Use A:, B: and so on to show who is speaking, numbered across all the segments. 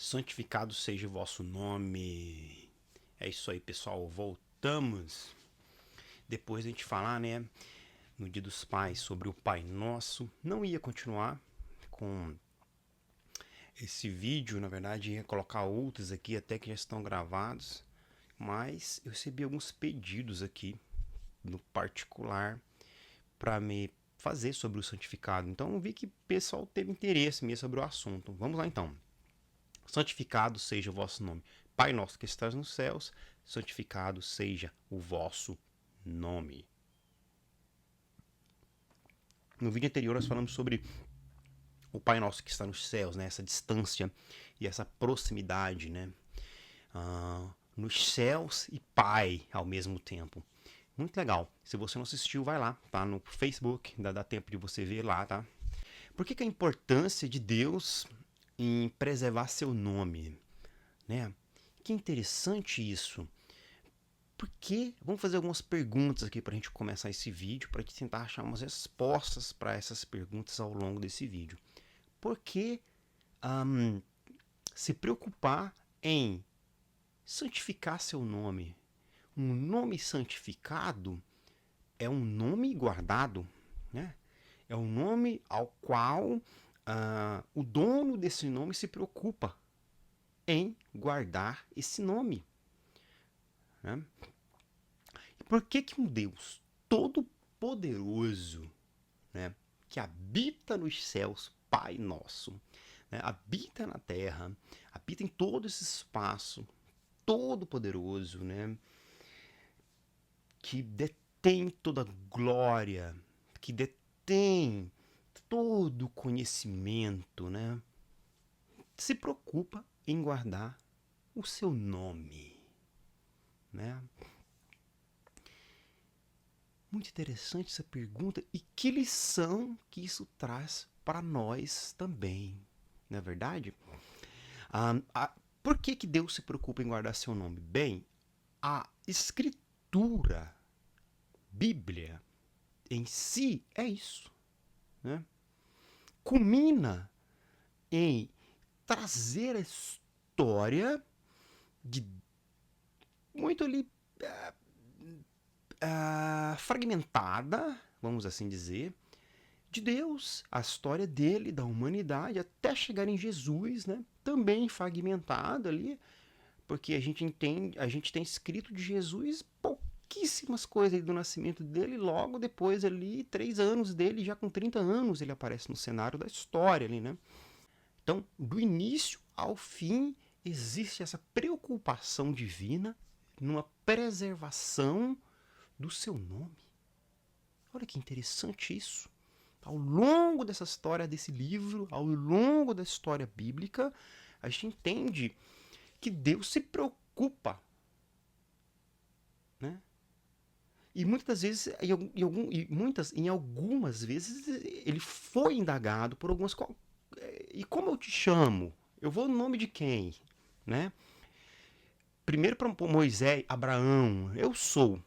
A: Santificado seja o vosso nome. É isso aí, pessoal. Voltamos. Depois a gente falar, né, no Dia dos Pais, sobre o Pai Nosso. Não ia continuar com esse vídeo, na verdade, ia colocar outros aqui, até que já estão gravados. Mas eu recebi alguns pedidos aqui, no particular, para me fazer sobre o santificado. Então eu vi que o pessoal teve interesse mesmo sobre o assunto. Vamos lá então. Santificado seja o vosso nome. Pai nosso que estás nos céus, santificado seja o vosso nome. No vídeo anterior nós falamos sobre o Pai nosso que está nos céus, né? Essa distância e essa proximidade, né? Nos céus e Pai ao mesmo tempo. Muito legal. Se você não assistiu, vai lá, tá no Facebook, ainda dá tempo de você ver lá, tá? Por que a importância de Deus em preservar seu nome, né? Que interessante isso. Porque vamos fazer algumas perguntas aqui para a gente começar esse vídeo, para a gente tentar achar umas respostas para essas perguntas ao longo desse vídeo. Por que se preocupar em santificar seu nome? Um nome santificado é um nome guardado, né? É um nome ao qual o dono desse nome se preocupa em guardar esse nome, né? Por que um Deus todo-poderoso, né, que habita nos céus, Pai nosso, né, habita na terra, habita em todo esse espaço, todo-poderoso, né, que detém toda a glória, que detém todo o conhecimento, né, se preocupa em guardar o seu nome, né? Muito interessante essa pergunta e que lição que isso traz para nós também, não é verdade? Por que Deus se preocupa em guardar seu nome? Bem, a escritura, Bíblia, em si é isso, né? Culmina em trazer a história de muito ali fragmentada, vamos assim dizer, de Deus, a história dele, da humanidade, até chegar em Jesus, né? Também fragmentado ali, porque a gente entende, a gente tem escrito de Jesus pouquíssimas coisas do nascimento dele, logo depois ali, 3 anos dele, já com 30 anos ele aparece no cenário da história ali, né? Então, do início ao fim, existe essa preocupação divina numa preservação do seu nome. Olha que interessante isso. Ao longo dessa história desse livro, ao longo da história bíblica, a gente entende que Deus se preocupa, né? E muitas das vezes, em algumas vezes, ele foi indagado por algumas. E como eu te chamo? Eu vou no nome de quem, né? Primeiro para Moisés, Abraão, eu sou.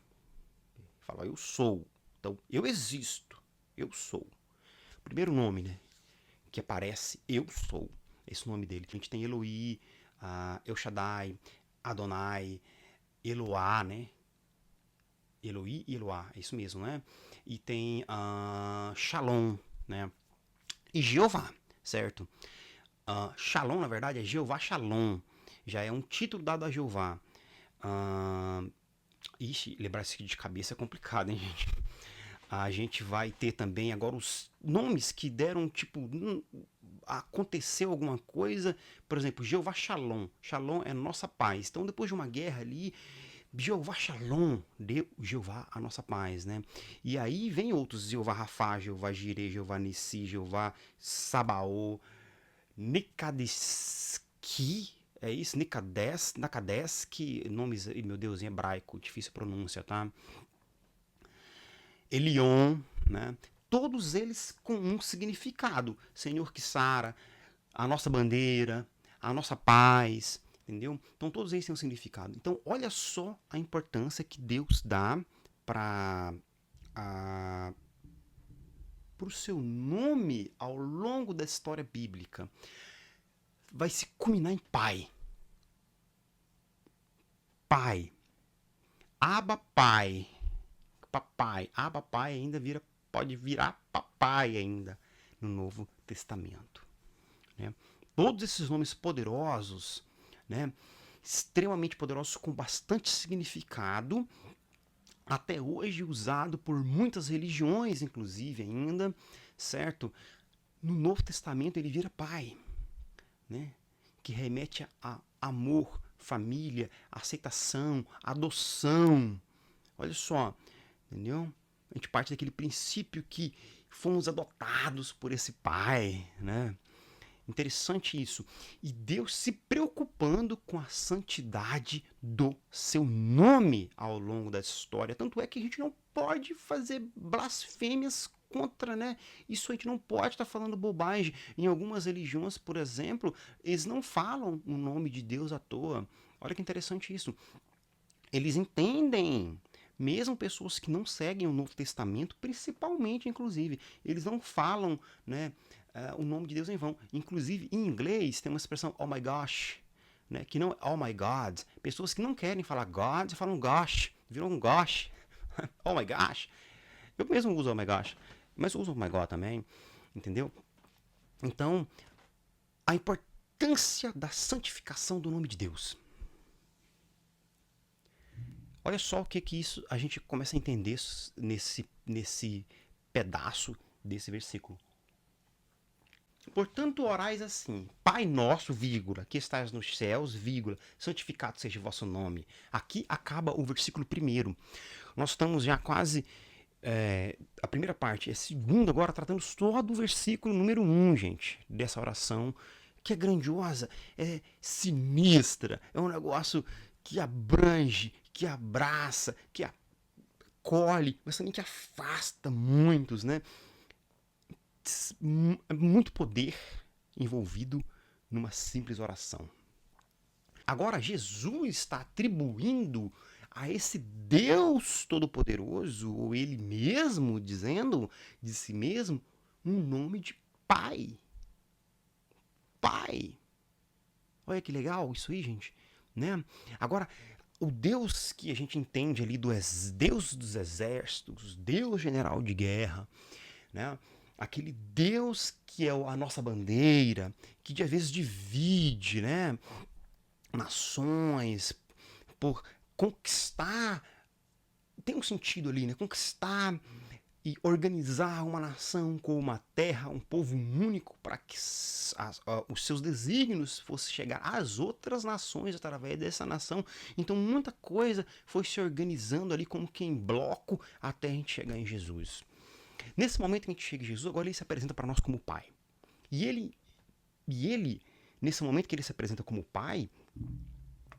A: Fala, eu sou. Então, eu existo. Eu sou. Primeiro nome, né? Que aparece, eu sou. Esse é o nome dele. A gente tem Eloí, El Shaddai, Adonai, Eloá, né? Eloí e Eloá, é isso mesmo, né? E tem Shalom, né? E Jeová, certo? Shalom, na verdade, é Jeová Shalom. Já é um título dado a Jeová. Ixi, lembrar isso aqui de cabeça é complicado, hein, gente? A gente vai ter também agora os nomes que deram, tipo, aconteceu alguma coisa, por exemplo, Jeová Shalom. Shalom é nossa paz. Então, depois de uma guerra ali, Jeová Shalom, deu Jeová a nossa paz, né? E aí vem outros, Jeová Rafá, Jeová Jireh, Jeová Nissi, Jeová Sabaô, Nikadeski, é isso? Nakadesk, nomes, meu Deus, em hebraico, difícil pronúncia, tá? Elion, né? Todos eles com um significado. Senhor que sara, a nossa bandeira, a nossa paz, entendeu? Então todos eles têm um significado. Então olha só a importância que Deus dá para o seu nome ao longo da história bíblica. vai se culminar em pai. Pai. Abba pai. Papai. Abba pai ainda pode virar papai ainda no Novo Testamento. Né? Todos esses nomes poderosos, né? Extremamente poderosos, com bastante significado, até hoje usado por muitas religiões, inclusive ainda, certo? No Novo Testamento ele vira pai, né? Que remete a amor, família, aceitação, adoção. Olha só, entendeu? A gente parte daquele princípio que fomos adotados por esse pai, né? Interessante isso. E Deus se preocupando com a santidade do seu nome ao longo da história. Tanto é que a gente não pode fazer blasfêmias contra, né? Isso a gente não pode estar falando bobagem. Em algumas religiões, por exemplo, eles não falam o nome de Deus à toa. Olha que interessante isso. Eles entendem. Mesmo pessoas que não seguem o Novo Testamento, principalmente, inclusive, eles não falam, né, o nome de Deus em vão. Inclusive, em inglês, tem uma expressão, oh my gosh, né, que não é oh my God. Pessoas que não querem falar God, falam gosh, viram um gosh, oh my gosh. Eu mesmo uso oh my gosh, mas uso oh my God também, entendeu? Então, a importância da santificação do nome de Deus. Olha só o que isso a gente começa a entender nesse pedaço desse versículo. Portanto, orais assim: Pai nosso, vírgula, que estás nos céus, vírgula, santificado seja o vosso nome. Aqui acaba o versículo 1. Nós estamos já quase. A primeira parte, a segunda agora, tratando só do versículo número 1, gente, dessa oração, que é grandiosa, é sinistra, é um negócio que abrange, que abraça, que acolhe, mas também que afasta muitos, né? Muito poder envolvido numa simples oração. Agora, Jesus está atribuindo a esse Deus Todo-Poderoso, ou Ele mesmo dizendo de si mesmo, um nome de Pai. Pai. Olha que legal isso aí, gente. Né? Agora, o Deus que a gente entende ali do Deus dos exércitos, Deus general de guerra, né? Aquele Deus que é a nossa bandeira, que de vezes divide, né? Nações por conquistar, tem um sentido ali, né? Conquistar e organizar uma nação com uma terra, um povo único, para que os seus desígnios fossem chegar às outras nações através dessa nação. Então muita coisa foi se organizando ali como que em bloco até a gente chegar em Jesus. Nesse momento que a gente chega em Jesus, agora ele se apresenta para nós como Pai. E ele, nesse momento que ele se apresenta como Pai,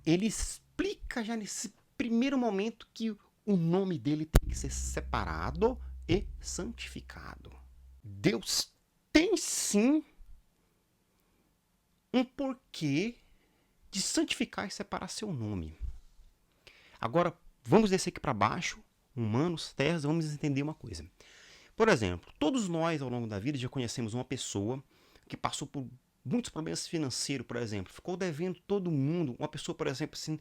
A: ele explica já nesse primeiro momento que o nome dele tem que ser separado e santificado. Deus tem sim um porquê de santificar e separar seu nome. Agora, vamos descer aqui para baixo, humanos, terras, vamos entender uma coisa. Por exemplo, todos nós ao longo da vida já conhecemos uma pessoa que passou por muitos problemas financeiros, por exemplo, ficou devendo todo mundo. Uma pessoa, por exemplo, assim,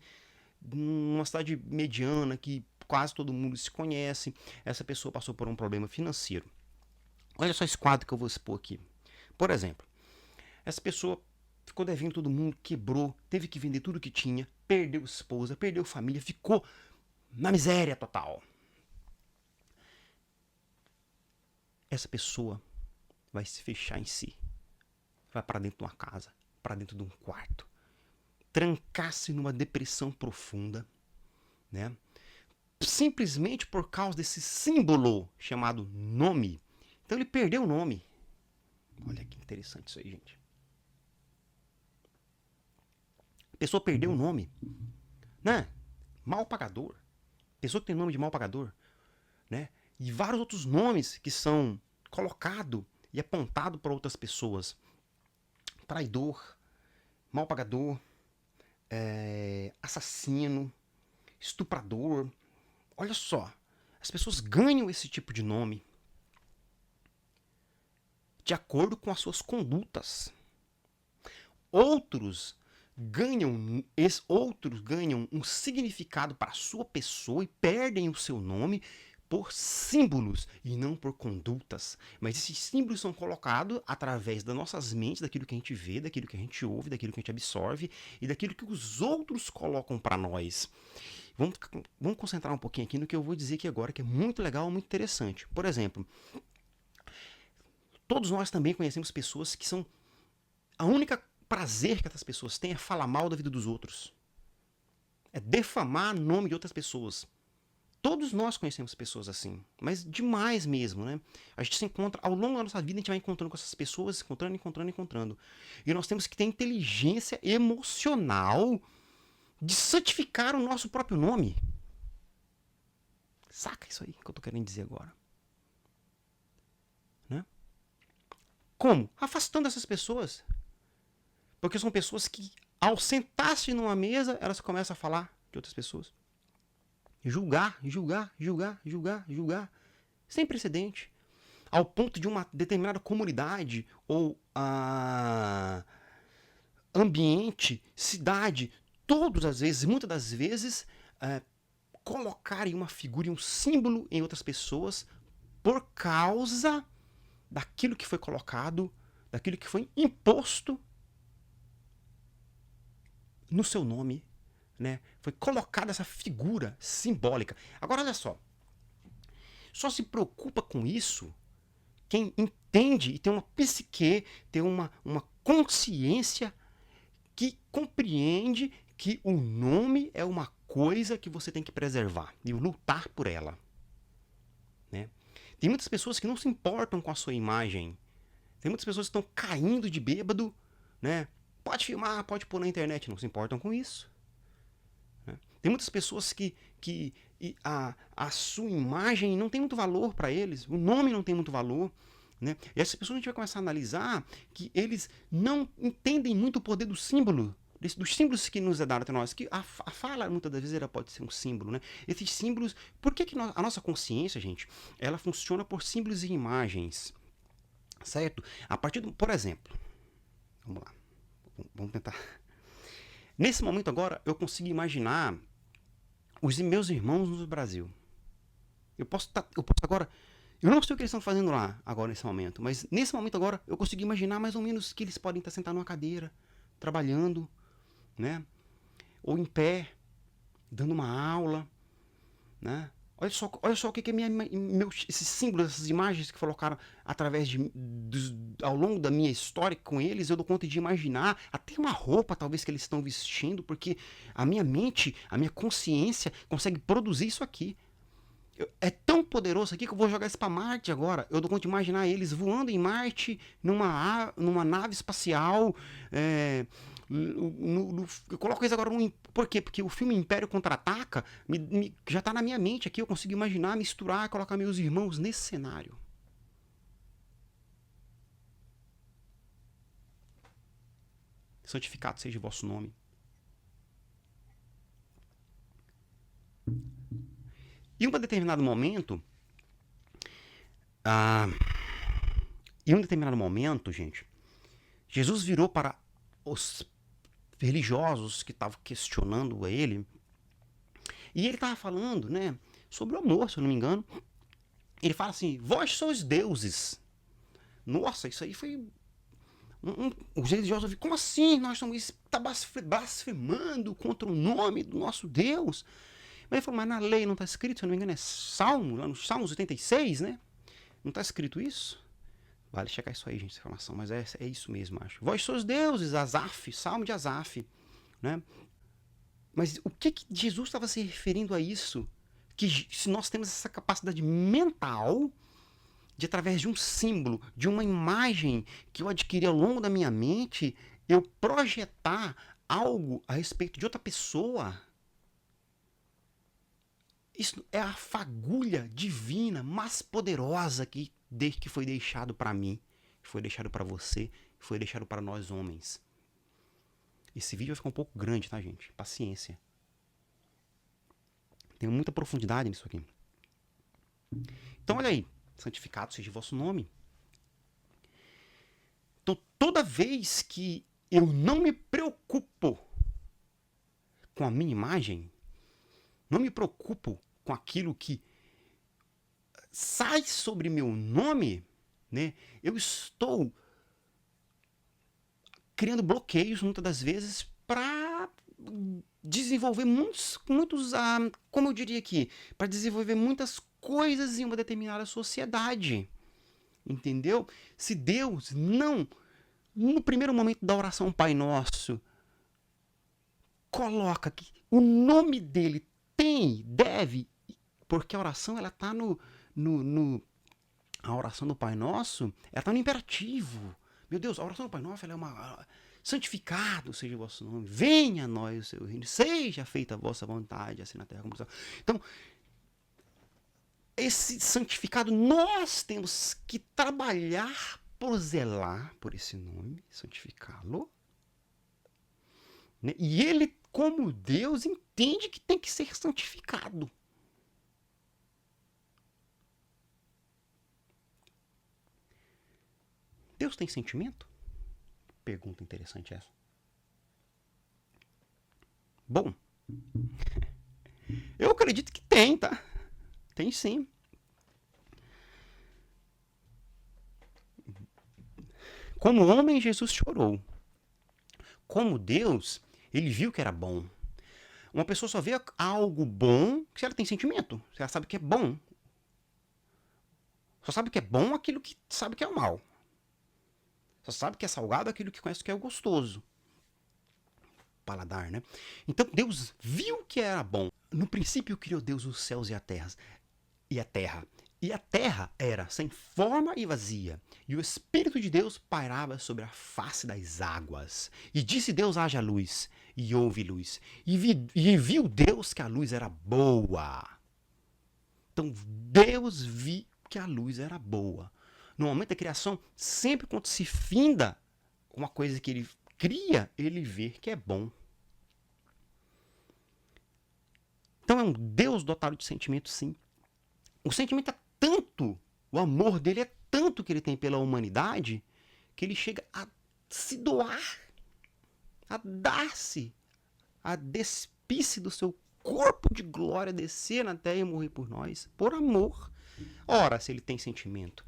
A: numa cidade mediana que quase todo mundo se conhece, essa pessoa passou por um problema financeiro. Olha só esse quadro que eu vou expor aqui. Por exemplo, essa pessoa ficou devendo todo mundo, quebrou, teve que vender tudo que tinha, perdeu esposa, perdeu família, ficou na miséria total. Essa pessoa vai se fechar em si, vai para dentro de uma casa, para dentro de um quarto, trancar-se numa depressão profunda, né? Simplesmente por causa desse símbolo chamado nome. Então ele perdeu o nome. Olha que interessante isso aí, gente. A pessoa perdeu o nome, né? Mal pagador. Pessoa que tem nome de mal pagador, né? E vários outros nomes que são colocados e apontados para outras pessoas. Traidor, mal pagador, assassino, estuprador. Olha só, as pessoas ganham esse tipo de nome de acordo com as suas condutas. outros ganham um significado para a sua pessoa e perdem o seu nome por símbolos e não por condutas. Mas esses símbolos são colocados através das nossas mentes, daquilo que a gente vê, daquilo que a gente ouve, daquilo que a gente absorve e daquilo que os outros colocam para nós. Vamos concentrar um pouquinho aqui no que eu vou dizer aqui agora, que é muito legal, muito interessante. Por exemplo, todos nós também conhecemos pessoas que são... A única prazer que essas pessoas têm é falar mal da vida dos outros. É defamar o nome de outras pessoas. Todos nós conhecemos pessoas assim, mas demais mesmo, né? A gente se encontra, ao longo da nossa vida, a gente vai encontrando com essas pessoas, encontrando. E nós temos que ter inteligência emocional de santificar o nosso próprio nome. Saca isso aí que eu tô querendo dizer agora. Né? Como? Afastando essas pessoas. Porque são pessoas que, ao sentar-se numa mesa, elas começam a falar de outras pessoas. Julgar. Sem precedente. Ao ponto de uma determinada comunidade ou ambiente, cidade, muitas das vezes, colocarem uma figura e um símbolo em outras pessoas por causa daquilo que foi colocado, daquilo que foi imposto no seu nome, né? Foi colocada essa figura simbólica. Agora, olha só se preocupa com isso quem entende e tem uma psique, tem uma consciência que compreende que o nome é uma coisa que você tem que preservar e lutar por ela. Né? Tem muitas pessoas que não se importam com a sua imagem. Tem muitas pessoas que estão caindo de bêbado, né? Pode filmar, pode pôr na internet, não se importam com isso. Né? Tem muitas pessoas que a sua imagem não tem muito valor para eles, o nome não tem muito valor. Né? E essas pessoas a gente vai começar a analisar que eles não entendem muito o poder do símbolo, dos símbolos que nos é dado até nós, que a fala muitas das vezes ela pode ser um símbolo, né? Esses símbolos, por que a nossa consciência, gente, ela funciona por símbolos e imagens, certo? A partir do, por exemplo, vamos lá, vamos tentar. Nesse momento agora, eu consigo imaginar os meus irmãos no Brasil. Eu posso agora, eu não sei o que eles estão fazendo lá agora nesse momento, mas nesse momento agora eu consigo imaginar mais ou menos que eles podem estar sentados numa cadeira, trabalhando, né? Ou em pé, dando uma aula, né? Olha só o que é esses símbolos, essas imagens que colocaram ao longo da minha história com eles, eu dou conta de imaginar até uma roupa talvez que eles estão vestindo, porque a minha mente, a minha consciência consegue produzir isso aqui. É tão poderoso aqui que eu vou jogar isso para Marte agora. Eu dou conta de imaginar eles voando em Marte, numa nave espacial. Eu coloco isso agora por quê? Porque o filme Império Contra-Ataca já tá na minha mente aqui. Eu consigo imaginar, misturar, colocar meus irmãos nesse cenário. Santificado seja o vosso nome. Em um determinado momento, gente, Jesus virou para os religiosos que estavam questionando ele, e ele estava falando, né, sobre o amor, se eu não me engano. Ele fala assim: vós sois deuses. Nossa, isso aí foi... Os religiosos, como assim? Nós estamos blasfemando contra o nome do nosso Deus. Mas ele falou: mas na lei não está escrito, se eu não me engano é Salmo, lá no Salmos 86, né? Não está escrito isso? Vale checar isso aí, gente, essa informação, mas é isso mesmo, acho. Vós sois deuses, Asaf, Salmo de Asaf, né? Mas o que Jesus estava se referindo a isso? Que se nós temos essa capacidade mental de, através de um símbolo, de uma imagem que eu adquiri ao longo da minha mente, eu projetar algo a respeito de outra pessoa. Isso é a fagulha divina mais poderosa que foi deixado para mim, que foi deixado para você, que foi deixado para nós homens. Esse vídeo vai ficar um pouco grande, tá, gente? Paciência. Tem muita profundidade nisso aqui. Então, olha aí. Santificado seja o vosso nome. Então, toda vez que eu não me preocupo com a minha imagem, não me preocupo com aquilo que sai sobre meu nome, né? Eu estou criando bloqueios muitas das vezes para desenvolver como eu diria aqui, para desenvolver muitas coisas em uma determinada sociedade, entendeu? Se Deus não, no primeiro momento da oração Pai Nosso, coloca que o nome dele deve, porque a oração ela tá no a oração do Pai Nosso, ela tá no imperativo. Meu Deus, a oração do Pai Nosso ela é uma santificado seja o vosso nome, venha a nós o seu reino, seja feita a vossa vontade, assim na terra como no céu. Então, esse santificado, nós temos que trabalhar por zelar por esse nome, santificá-lo. Né? E ele, como Deus, entende que tem que ser santificado. Deus tem sentimento? Pergunta interessante essa. Bom, eu acredito que tem, tá? Tem sim. Como homem, Jesus chorou. Como Deus, ele viu que era bom. Uma pessoa só vê algo bom se ela tem sentimento. Se ela sabe que é bom. Só sabe que é bom aquilo que sabe que é o mal. Só sabe que é salgado aquilo que conhece que é o gostoso. Paladar, né? Então Deus viu que era bom. No princípio criou Deus os céus e a terra. E a terra. E a terra era sem forma e vazia, e o Espírito de Deus pairava sobre a face das águas. E disse Deus: haja luz, e houve luz. E viu Deus que a luz era boa. Então Deus viu que a luz era boa. No momento da criação, sempre quando se finda uma coisa que ele cria, ele vê que é bom. Então é um Deus dotado de sentimento, sim. O sentimento é tanto, o amor dele é tanto que ele tem pela humanidade, que ele chega a se doar, a dar-se, a despir-se do seu corpo de glória, descer na terra e morrer por nós, por amor. Ora, se ele tem sentimento,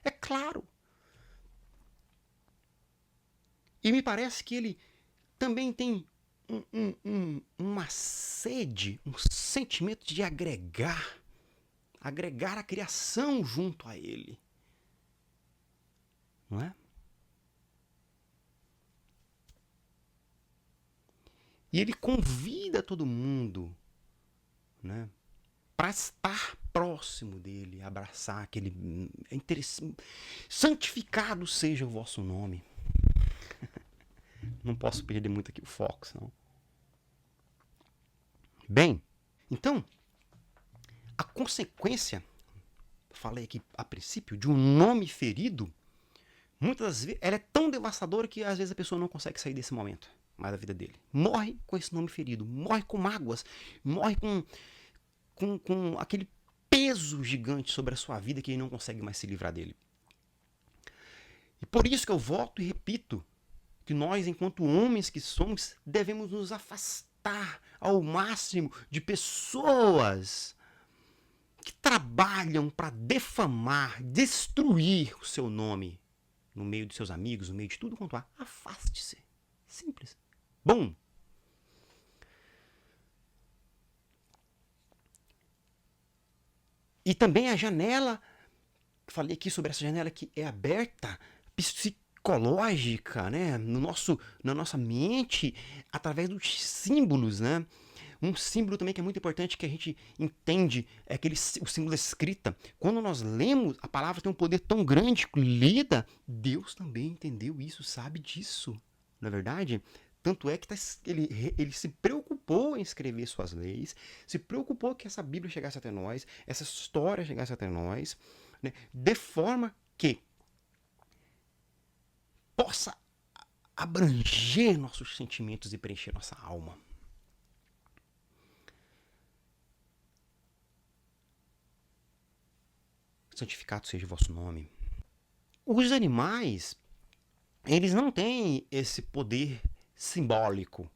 A: é claro. E me parece que ele também tem uma sede, um sentimento de agregar a criação junto a ele. Não é? E ele convida todo mundo, né, para estar próximo dele, abraçar aquele santificado seja o vosso nome. Não posso perder muito aqui o foco, senão. Bem, então, a consequência, falei aqui a princípio, de um nome ferido, muitas das vezes, ela é tão devastadora que às vezes a pessoa não consegue sair desse momento mais da vida dele. Morre com esse nome ferido, morre com mágoas, morre com aquele peso gigante sobre a sua vida que ele não consegue mais se livrar dele. E por isso que eu volto e repito que nós, enquanto homens que somos, devemos nos afastar ao máximo de pessoas que trabalham para defamar, destruir o seu nome no meio dos seus amigos, no meio de tudo quanto há. Afaste-se. Simples. Bom. E também a janela, falei aqui sobre essa janela que é aberta, psicológica, né? Na nossa mente, através dos símbolos, né? Um símbolo também que é muito importante que a gente entende é o símbolo da escrita. Quando nós lemos, a palavra tem um poder tão grande, lida, Deus também entendeu isso, sabe disso, não é verdade? Tanto é que ele se preocupou em escrever suas leis, se preocupou que essa Bíblia chegasse até nós, essa história chegasse até nós, né, de forma que possa abranger nossos sentimentos e preencher nossa alma. Santificado seja o vosso nome. Os animais, eles não têm esse poder simbólico,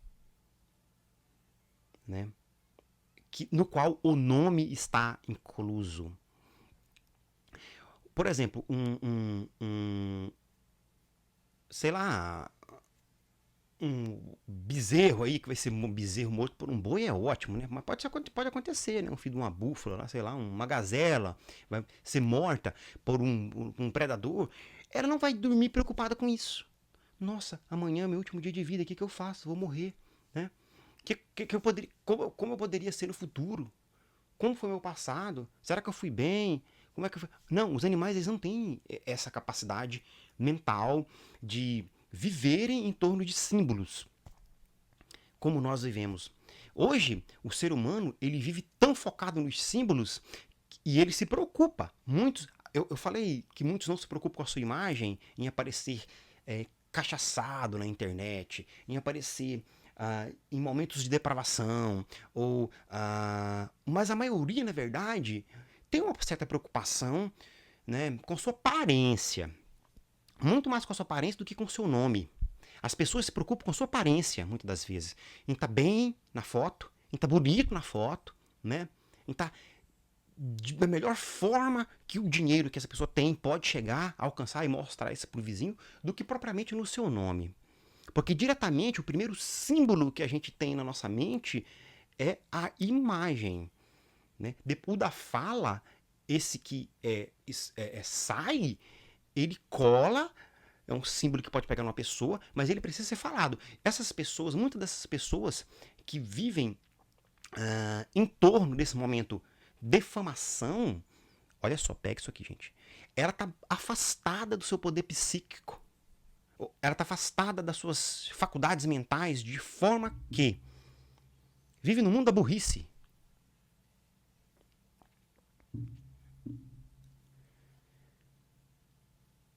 A: né? No qual o nome está incluso. Por exemplo, sei lá, um bezerro aí, que vai ser um bezerro morto por um boi, é ótimo, né? Mas pode acontecer, né? Um filho de uma búfala, sei lá, uma gazela, vai ser morta por um predador. Ela não vai dormir preocupada com isso. Nossa, amanhã é meu último dia de vida, o que eu faço? Vou morrer, né? Que eu poderia, como eu poderia ser no futuro? Como foi meu passado? Será que eu fui bem? Como é que eu fui? Não, os animais eles não têm essa capacidade mental de viverem em torno de símbolos como nós vivemos. Hoje, o ser humano ele vive tão focado nos símbolos e ele se preocupa. Eu falei que muitos não se preocupam com a sua imagem em aparecer cachaçado na internet, em aparecer em momentos de depravação, mas a maioria, na verdade, tem uma certa preocupação, né, com sua aparência. Muito mais com a sua aparência do que com o seu nome. As pessoas se preocupam com a sua aparência, muitas das vezes. Em estar bem na foto, em estar bonito na foto, né? Em estar da melhor forma que o dinheiro que essa pessoa tem pode chegar, alcançar e mostrar isso para o vizinho, do que propriamente no seu nome. Porque diretamente o primeiro símbolo que a gente tem na nossa mente é a imagem. Né? Depois da fala, esse que sai, ele cola, é um símbolo que pode pegar numa pessoa, mas ele precisa ser falado. Essas pessoas, muitas dessas pessoas que vivem em torno desse momento defamação, olha só, pega isso aqui, gente. Ela está afastada do seu poder psíquico. Ela está afastada das suas faculdades mentais de forma que vive no mundo da burrice.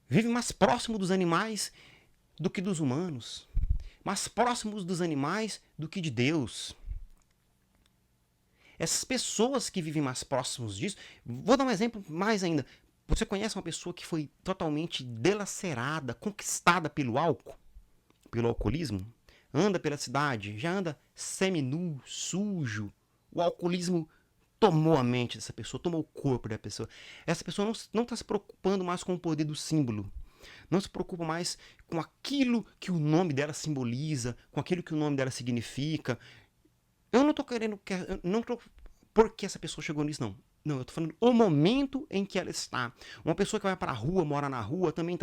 A: Vive mais próximo dos animais do que dos humanos. Mais próximos dos animais do que de Deus. Essas pessoas que vivem mais próximos disso. Vou dar um exemplo mais ainda. Você conhece uma pessoa que foi totalmente delacerada, conquistada pelo álcool, pelo alcoolismo? Anda pela cidade, já anda semi-nu, sujo. O alcoolismo tomou a mente dessa pessoa, tomou o corpo da pessoa. Essa pessoa não está se preocupando mais com o poder do símbolo. Não se preocupa mais com aquilo que o nome dela simboliza, com aquilo que o nome dela significa. Eu não tô querendo. Não tô. Porque essa pessoa chegou nisso, não. Não, eu tô falando o momento em que ela está. Uma pessoa que vai para a rua, mora na rua, também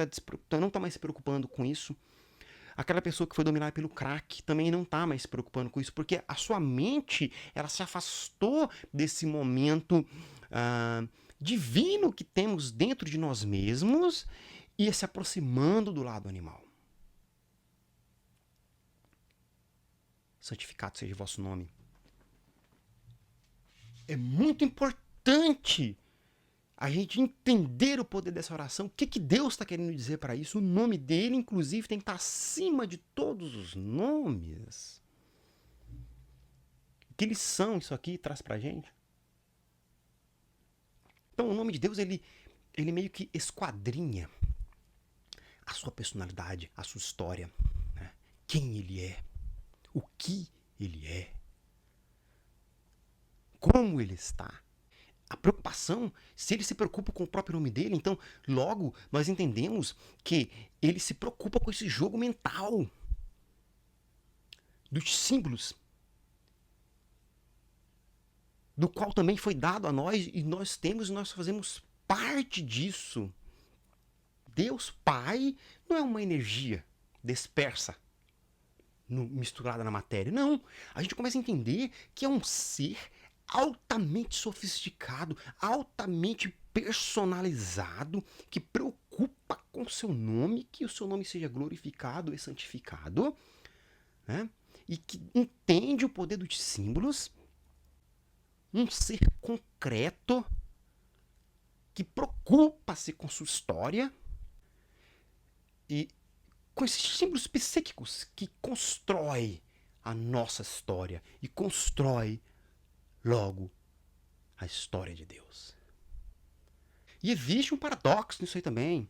A: não tá mais se preocupando com isso. Aquela pessoa que foi dominada pelo crack também não tá mais se preocupando com isso, porque a sua mente ela se afastou desse momento divino que temos dentro de nós mesmos e se aproximando do lado animal. Santificado seja o vosso nome. É muito importante a gente entender o poder dessa oração, o que Deus está querendo dizer para isso. O nome dele, inclusive, tem que estar acima de todos os nomes. Que lição isso aqui traz para a gente? Então, o nome de Deus, ele meio que esquadrinha a sua personalidade, a sua história, né? Quem ele é, o que ele é, como ele está. A preocupação, se ele se preocupa com o próprio nome dele, então logo nós entendemos que ele se preocupa com esse jogo mental dos símbolos, do qual também foi dado a nós e nós temos e nós fazemos parte disso. Deus Pai não é uma energia dispersa, misturada na matéria. Não. A gente começa a entender que é um ser altamente sofisticado, altamente personalizado, que preocupa com o seu nome, que o seu nome seja glorificado e santificado, né? E que entende o poder dos símbolos, um ser concreto, que preocupa-se com sua história e com esses símbolos psíquicos que constrói a nossa história e constrói logo a história de Deus. E existe um paradoxo nisso aí também.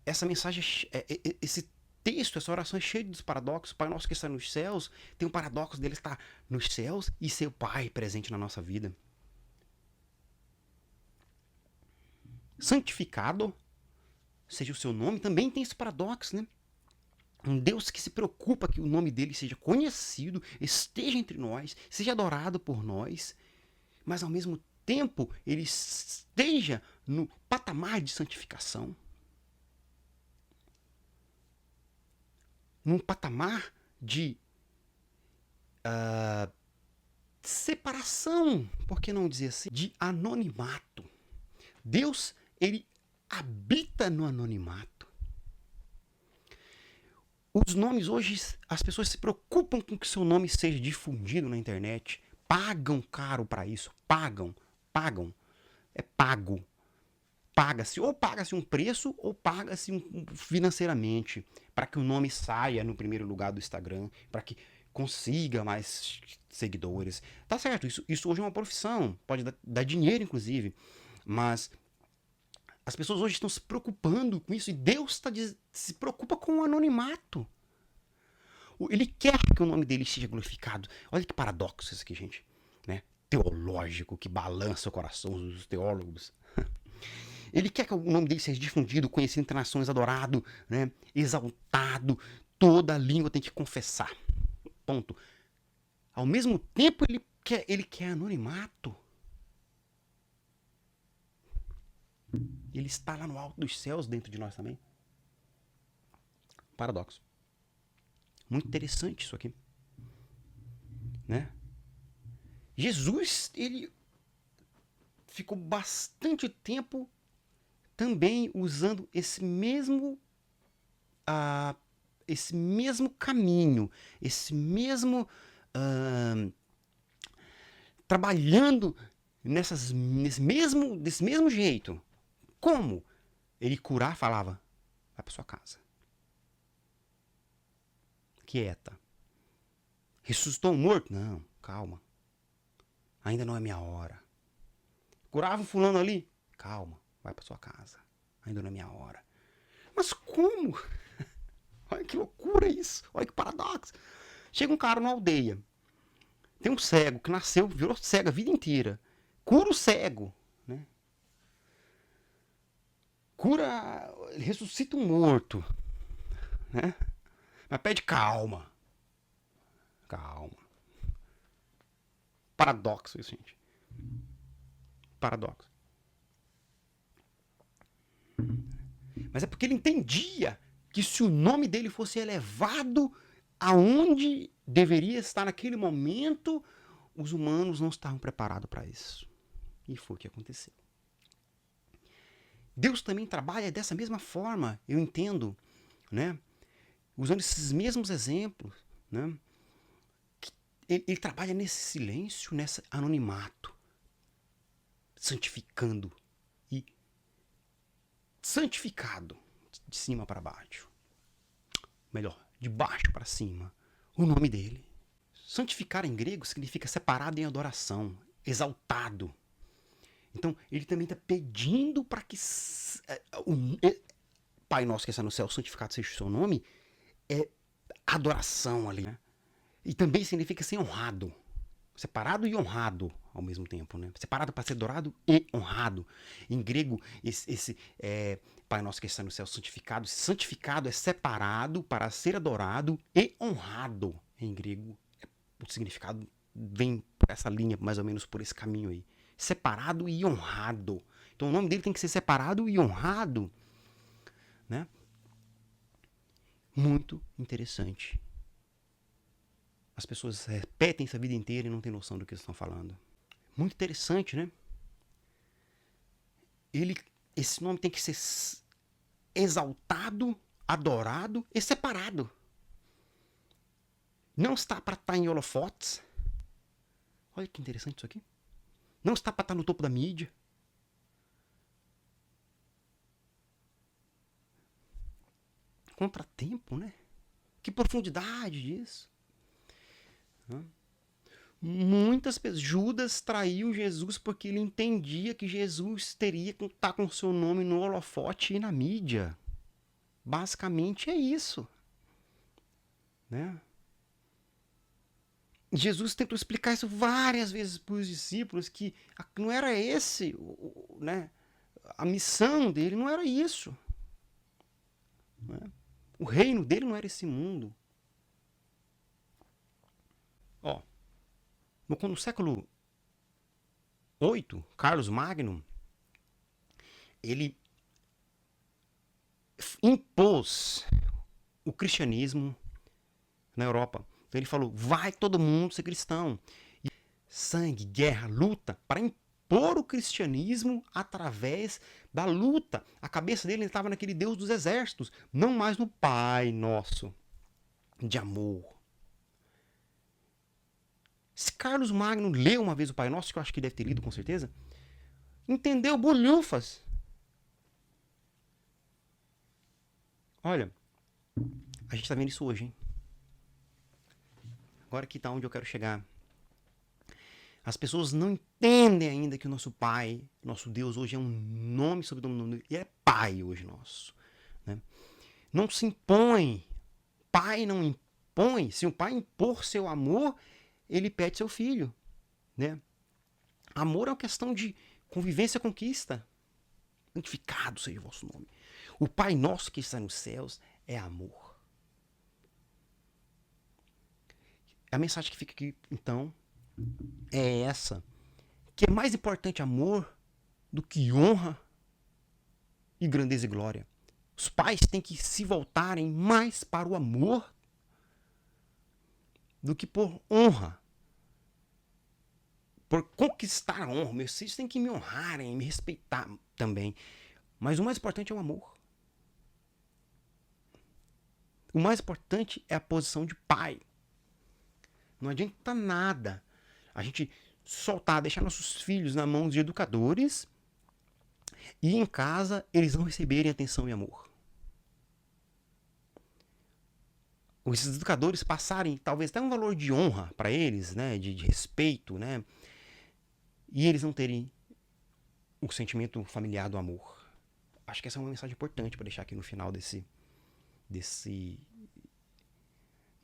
A: essa mensagem, esse texto, essa oração é cheia de paradoxos. Pai nosso que está nos céus, tem um paradoxo dele estar nos céus e ser o Pai presente na nossa vida. Santificado seja o seu nome, também tem esse paradoxo, né? Um Deus que se preocupa que o nome dele seja conhecido, esteja entre nós, seja adorado por nós, mas ao mesmo tempo ele esteja no patamar de santificação. Num patamar de separação, por que não dizer assim, de anonimato. Deus, ele habita no anonimato. Os nomes hoje, as pessoas se preocupam com que seu nome seja difundido na internet, pagam caro para isso, pagam, é pago. Paga-se, ou paga-se um preço, ou paga-se financeiramente, para que o nome saia no primeiro lugar do Instagram, para que consiga mais seguidores. Tá certo, isso hoje é uma profissão, pode dar dinheiro, inclusive, mas as pessoas hoje estão se preocupando com isso, e Deus se preocupa com o anonimato. Ele quer que o nome dele seja glorificado. Olha que paradoxo isso aqui, gente. Né? Teológico, que balança o coração dos teólogos. Ele quer que o nome dele seja difundido, conhecido entre nações, adorado, né? Exaltado. Toda língua tem que confessar. Ponto. Ao mesmo tempo, ele quer anonimato. Ele está lá no alto dos céus, dentro de nós também. Paradoxo. Muito interessante isso aqui. Né? Jesus, ele ficou bastante tempo também usando esse mesmo caminho, esse mesmo trabalhando desse mesmo jeito. Como? Ele curar, falava, vai para sua casa. Quieta. Ressuscitou um morto? Não, calma. Ainda não é minha hora. Curava um fulano ali? Calma. Vai para sua casa. Ainda não é minha hora. Mas como? Olha que loucura isso. Olha que paradoxo. Chega um cara numa aldeia. Tem um cego que nasceu, virou cego a vida inteira. Cura o cego. Né? Cura, ressuscita um morto. Né? Mas pede calma. Calma. Paradoxo isso, gente. Paradoxo. Mas é porque ele entendia que se o nome dele fosse elevado aonde deveria estar naquele momento, os humanos não estavam preparados para isso. E foi o que aconteceu. Deus também trabalha dessa mesma forma, eu entendo, né? Usando esses mesmos exemplos, né? Ele trabalha nesse silêncio, nesse anonimato, santificando e santificado de cima para baixo. Melhor, de baixo para cima. O nome dele. Santificar em grego significa separado em adoração, exaltado. Então, ele também está pedindo para que Pai nosso que está no céu, santificado seja o seu nome, é adoração ali, né? E também significa ser honrado. Separado e honrado ao mesmo tempo, né? Separado para ser adorado e honrado. Em grego, esse Pai nosso que está no céu, santificado. Santificado é separado para ser adorado e honrado. Em grego, o significado vem por essa linha, mais ou menos por esse caminho aí. Separado e honrado. Então o nome dele tem que ser separado e honrado, né? Muito interessante. As pessoas repetem isso a vida inteira e não têm noção do que eles estão falando. Muito interessante, né? Esse nome tem que ser exaltado, adorado e separado. Não está para estar em holofotes. Olha que interessante isso aqui. Não está para estar no topo da mídia. Contratempo, né? Que profundidade disso. Muitas pessoas. Judas traiu Jesus porque ele entendia que Jesus teria que estar com o seu nome no holofote e na mídia. Basicamente é isso, né? Jesus tentou explicar isso várias vezes para os discípulos, que não era esse, né? A missão dele não era isso. Né? O reino dele não era esse mundo. Ó, no século VIII, Carlos Magno, ele impôs o cristianismo na Europa. Então ele falou, vai todo mundo ser cristão. E sangue, guerra, luta para impor o cristianismo através da luta. A cabeça dele estava naquele Deus dos exércitos, não mais no Pai Nosso de amor. Se Carlos Magno leu uma vez o Pai Nosso, que eu acho que deve ter lido com certeza, entendeu bolhufas. Olha, a gente está vendo isso hoje, hein? Agora aqui está onde eu quero chegar. As pessoas não entendem ainda que o nosso Pai, nosso Deus hoje é um nome sobre o nome, e é Pai hoje nosso. Né? Não se impõe. Pai não impõe. Se o pai impor seu amor, ele pede seu filho. Né? Amor é uma questão de convivência e conquista. Santificado seja o vosso nome. O Pai nosso que está nos céus é amor. A mensagem que fica aqui, então, é essa. Que é mais importante amor do que honra e grandeza e glória. Os pais têm que se voltarem mais para o amor do que por honra. Por conquistar a honra. Meus filhos têm que me honrarem, me respeitar também. Mas o mais importante é o amor. O mais importante é a posição de pai. Não adianta nada a gente soltar, deixar nossos filhos na mão de educadores e em casa eles não receberem atenção e amor. Esses educadores passarem talvez até um valor de honra para eles, né, de respeito, né, e eles não terem o sentimento familiar do amor. Acho que essa é uma mensagem importante para deixar aqui no final desse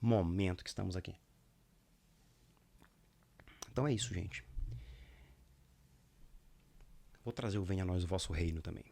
A: momento que estamos aqui. Então é isso, gente. Vou trazer o Venha a Nós o Vosso Reino também.